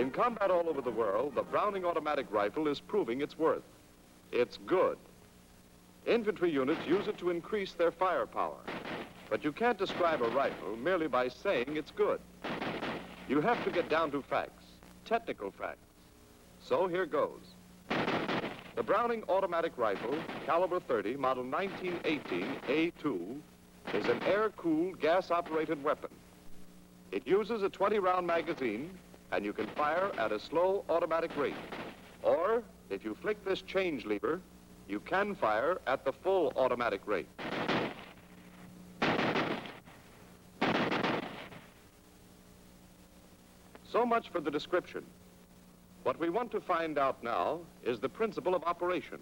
In combat all over the world, the Browning automatic rifle is proving its worth. It's good. Infantry units use it to increase their firepower. But you can't describe a rifle merely by saying it's good. You have to get down to facts, technical facts. So here goes. The Browning automatic rifle, caliber 30, model 1918 A2, is an air-cooled, gas-operated weapon. It uses a 20-round magazine, and you can fire at a slow automatic rate. Or, if you flick this change lever, you can fire at the full automatic rate. So much for the description. What we want to find out now is the principle of operation.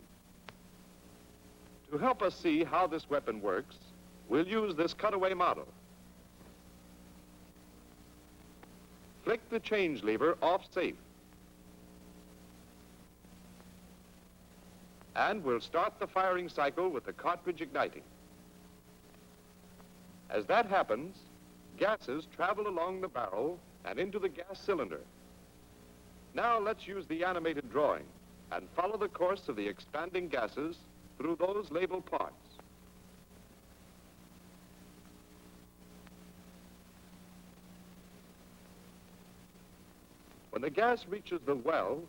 To help us see how this weapon works, we'll use this cutaway model. Flick the change lever off safe. And we'll start the firing cycle with the cartridge igniting. As that happens, gases travel along the barrel and into the gas cylinder. Now let's use the animated drawing and follow the course of the expanding gases through those labeled parts. When the gas reaches the well,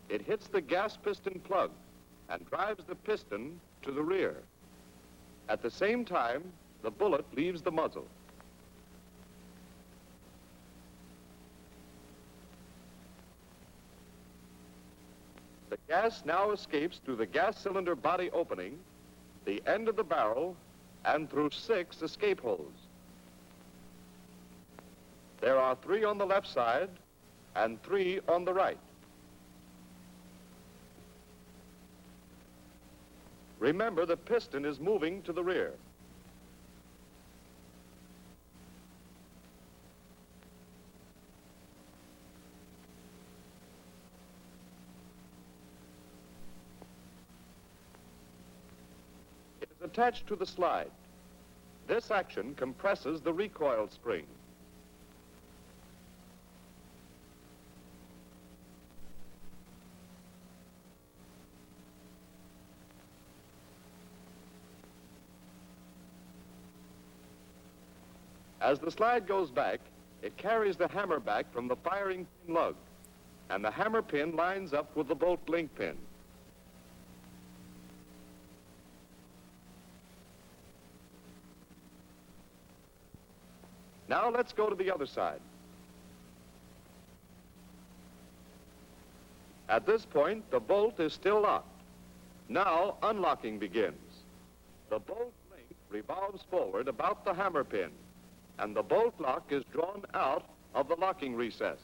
it hits the gas piston plug and drives the piston to the rear. At the same time, the bullet leaves the muzzle. The gas now escapes through the gas cylinder body opening, the end of the barrel, and through 6 escape holes. There are 3 on the left side and 3 on the right. Remember, the piston is moving to the rear. It is attached to the slide. This action compresses the recoil spring. As the slide goes back, it carries the hammer back from the firing pin lug, and the hammer pin lines up with the bolt link pin. Now let's go to the other side. At this point, the bolt is still locked. Now unlocking begins. The bolt link revolves forward about the hammer pin, and the bolt lock is drawn out of the locking recess.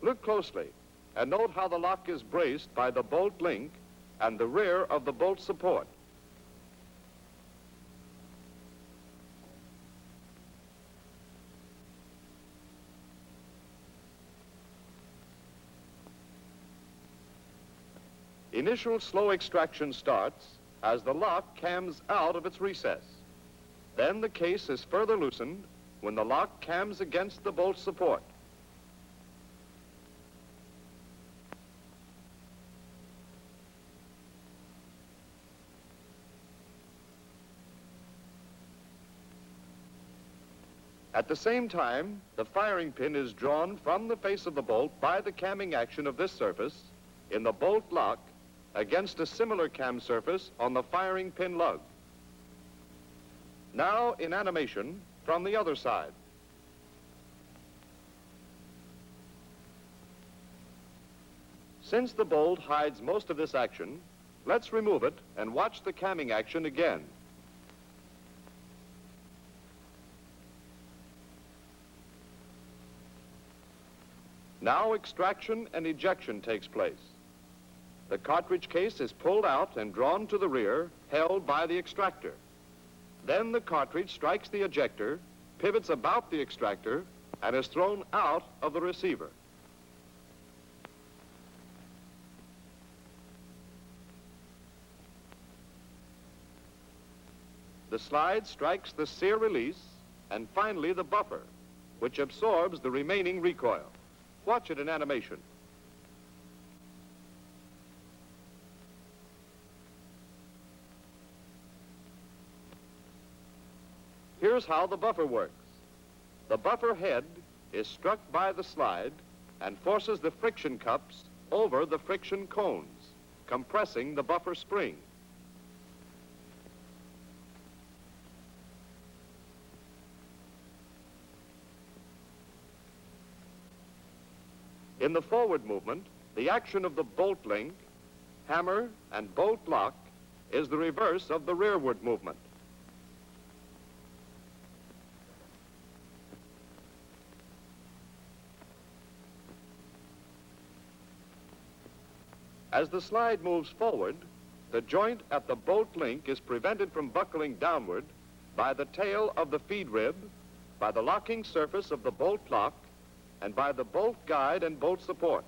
Look closely and note how the lock is braced by the bolt link and the rear of the bolt support. Initial slow extraction starts as the lock cams out of its recess. Then the case is further loosened when the lock cams against the bolt support. At the same time, the firing pin is drawn from the face of the bolt by the camming action of this surface in the bolt lock against a similar cam surface on the firing pin lug. Now in animation from the other side. Since the bolt hides most of this action, let's remove it and watch the camming action again. Now extraction and ejection takes place. The cartridge case is pulled out and drawn to the rear, held by the extractor. Then the cartridge strikes the ejector, pivots about the extractor, and is thrown out of the receiver. The slide strikes the sear release and finally the buffer, which absorbs the remaining recoil. Watch it in animation. Here's how the buffer works. The buffer head is struck by the slide and forces the friction cups over the friction cones, compressing the buffer spring. In the forward movement, the action of the bolt link, hammer, and bolt lock is the reverse of the rearward movement. As the slide moves forward, the joint at the bolt link is prevented from buckling downward by the tail of the feed rib, by the locking surface of the bolt lock, and by the bolt guide and bolt support.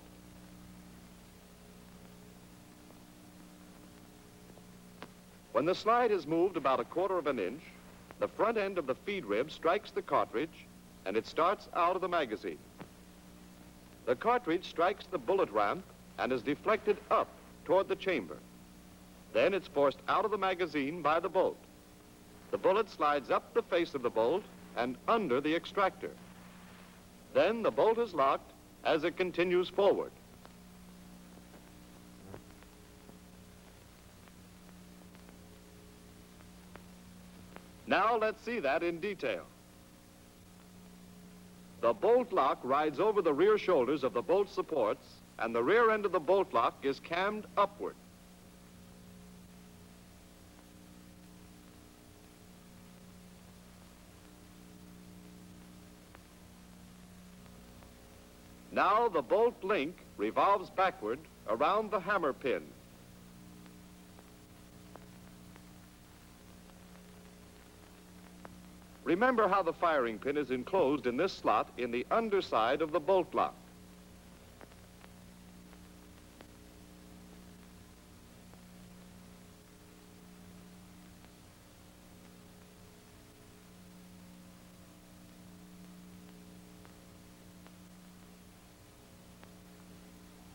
When the slide is moved about 1/4 of an inch, the front end of the feed rib strikes the cartridge and it starts out of the magazine. The cartridge strikes the bullet ramp and is deflected up toward the chamber. Then it's forced out of the magazine by the bolt. The bullet slides up the face of the bolt and under the extractor. Then the bolt is locked as it continues forward. Now let's see that in detail. The bolt lock rides over the rear shoulders of the bolt supports, and the rear end of the bolt lock is cammed upward. Now the bolt link revolves backward around the hammer pin. Remember how the firing pin is enclosed in this slot in the underside of the bolt lock.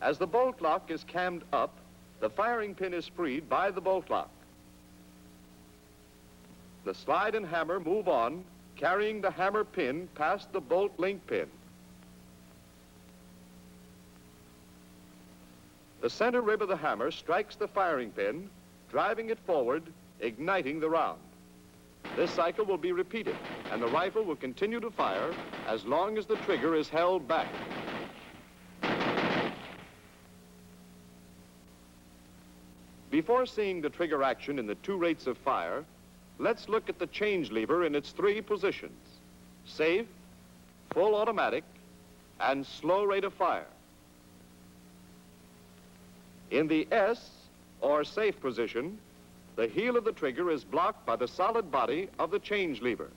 As the bolt lock is cammed up, the firing pin is freed by the bolt lock. The slide and hammer move on, carrying the hammer pin past the bolt link pin. The center rib of the hammer strikes the firing pin, driving it forward, igniting the round. This cycle will be repeated, and the rifle will continue to fire as long as the trigger is held back. Before seeing the trigger action in the 2 rates of fire, let's look at the change lever in its 3 positions: safe, full automatic, and slow rate of fire. In the S, or safe position, the heel of the trigger is blocked by the solid body of the change lever.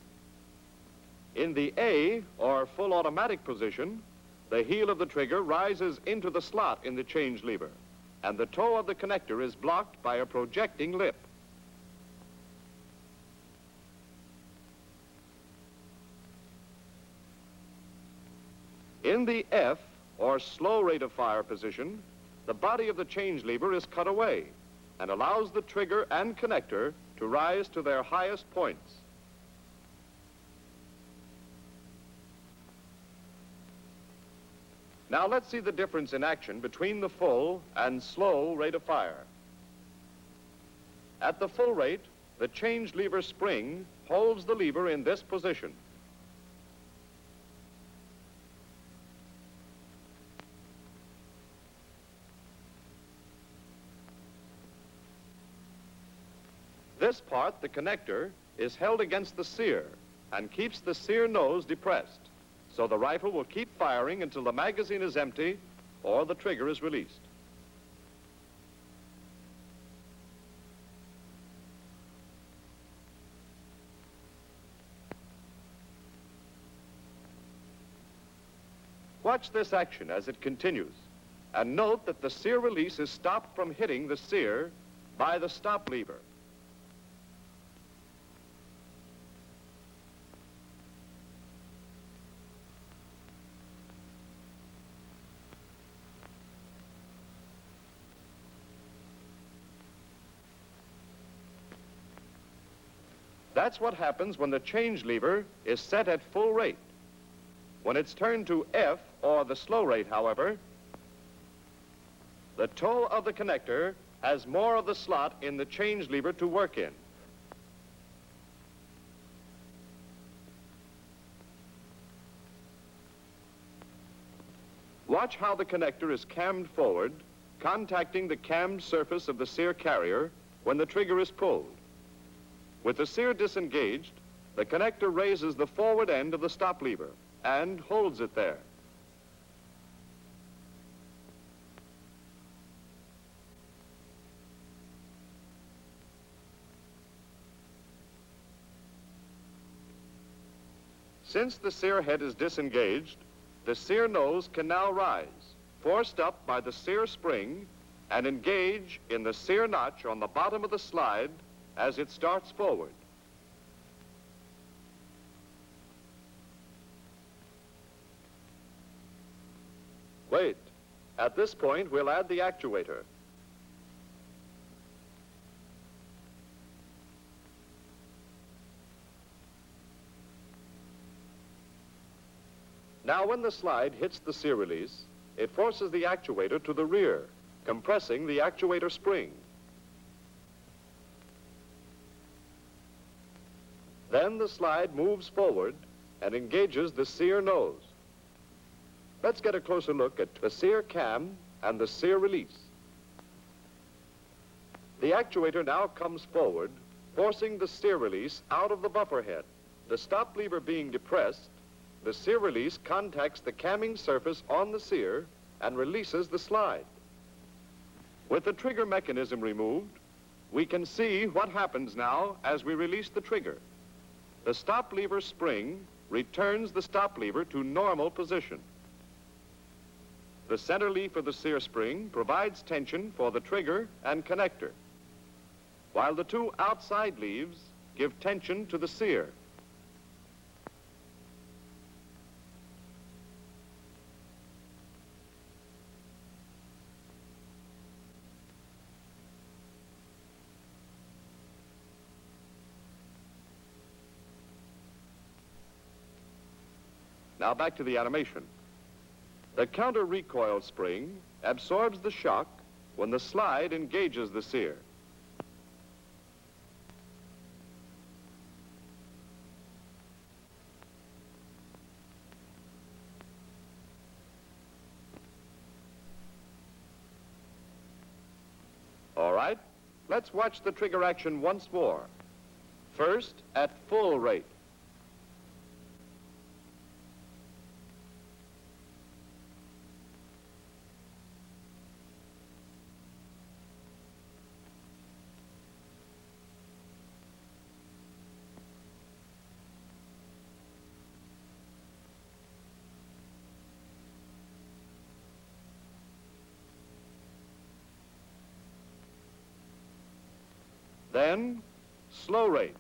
In the A, or full automatic position, the heel of the trigger rises into the slot in the change lever, and the toe of the connector is blocked by a projecting lip. In the F, or slow rate of fire position, the body of the change lever is cut away and allows the trigger and connector to rise to their highest points. Now let's see the difference in action between the full and slow rate of fire. At the full rate, the change lever spring holds the lever in this position. This part, the connector, is held against the sear and keeps the sear nose depressed, so the rifle will keep firing until the magazine is empty or the trigger is released. Watch this action as it continues, and note that the sear release is stopped from hitting the sear by the stop lever. That's what happens when the change lever is set at full rate. When it's turned to F, or the slow rate, however, the toe of the connector has more of the slot in the change lever to work in. Watch how the connector is cammed forward, contacting the cammed surface of the sear carrier when the trigger is pulled. With the sear disengaged, the connector raises the forward end of the stop lever and holds it there. Since the sear head is disengaged, the sear nose can now rise, forced up by the sear spring, and engage in the sear notch on the bottom of the slide as it starts forward. Wait. At this point, we'll add the actuator. Now, when the slide hits the sear release, it forces the actuator to the rear, compressing the actuator spring. Then the slide moves forward and engages the sear nose. Let's get a closer look at the sear cam and the sear release. The actuator now comes forward, forcing the sear release out of the buffer head. The stop lever being depressed, the sear release contacts the camming surface on the sear and releases the slide. With the trigger mechanism removed, we can see what happens now as we release the trigger. The stop lever spring returns the stop lever to normal position. The center leaf of the sear spring provides tension for the trigger and connector, while the two outside leaves give tension to the sear. Now back to the animation. The counter recoil spring absorbs the shock when the slide engages the sear. All right, let's watch the trigger action once more. First, at full rate. Then, slow rate.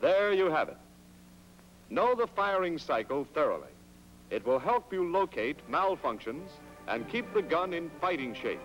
There you have it. Know the firing cycle thoroughly. It will help you locate malfunctions and keep the gun in fighting shape.